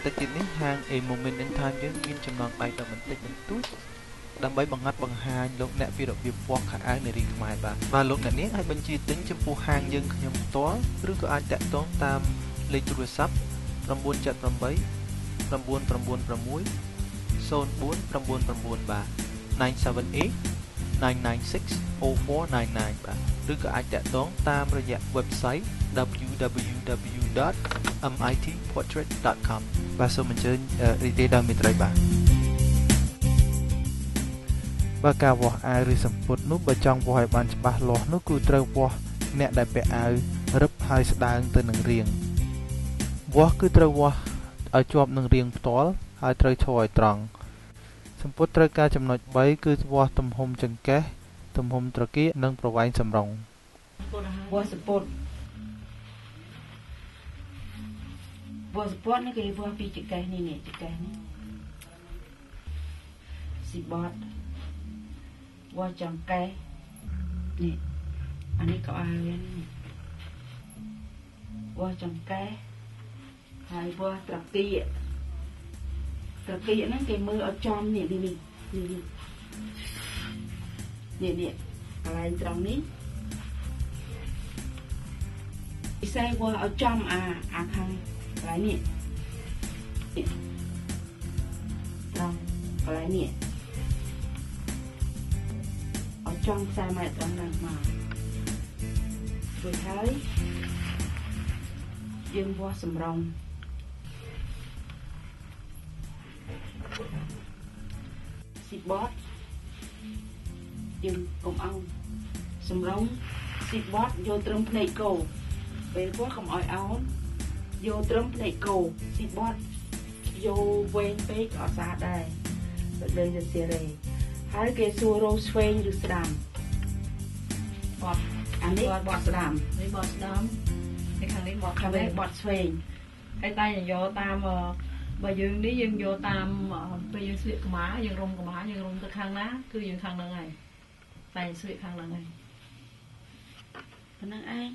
បន្តិចទៀតនេះហាង A Moment in Time យើងមានចំណងដៃដល់បន្តិចបន្តួចដើម្បីបង្ហាញលោកអ្នកពីរបៀបវាស់ខោអាវនារីខ្មែរបាទលោកអ្នកនាងអាចបញ្ជាទិញចំពោះហាងយើងខ្ញុំផ្ទាល់ឬក៏អាចតាក់ទងតាមលេខទូរស័ព្ទ 978 996 0499 បាទ 978 996 0499 បាទឬក៏អាចតាក់ទងតាមរយៈ website www.mitportrait.com បាទសូមអញ្ជើញរីករាយដល់មិត្តរីបាទបើការវាស់អាវឬសំពត់នោះបើចង់វាស់ឲ្យបានច្បាស់លាស់នោះគឺត្រូវវាស់អ្នកដែលពាក់អាវរឹបហើយស្ដើងទៅនឹងរាងវាស់គឺត្រូវវាស់ឲ្យជាប់នឹងរាងផ្ទាល់ហើយត្រូវឈរឲ្យត្រង់សំពត់ត្រូវការចំណុច3គឺវាស់ទំហំចង្កេះទំហំត្រគាកនិងប្រវែងសម្រងវាស់សំពត់នេះគេវាស់ពីចង្កេះនេះចង្កេះនេះស៊ីបតវាស់ចង្កេះនេះអានេះក៏អាវនេះវាស់ចង្កេះហើយវាស់ត្រគាកហ្នឹងគេមើលឲ្យចំនេះកន្លែងត្រង់នេះពិសេសវាស់ឲ្យចំអាខាងកន្លែងនេះត្រង់កន្លែងនេះឲ្យចំ40 ម៉ែត្រត្រង់ហ្នឹងមករួចហើយយើងវាស់សម្រងស៊ីបតយើងកុំអង្គសម្រងស៊ីបតយកត្រឹមភ្នែកគោពេលវាស់កុំឲ្យអោនយកត្រឹមភ្នែកគោស៊ីបតយកវែងពេកអត់ស្អាតដែរដូចយើងសៀរ៉េហើយគេសួររោឆ្វេងឬស្ដាំបត់អានេះបត់ស្ដាំនេះបត់ស្ដាំហើយខាងនេះបត់ឆ្វេងហើយតែយកតាមបើយើងនេះយើងយកតាមពេលយើងស្លៀកកម្មាយើងរុំកម្មាយើងរុំទៅខាងណាគឺយើងខាងហ្នឹងហើយតែស្លៀកខាងហ្នឹងហើយប៉ុណ្ណឹងឯង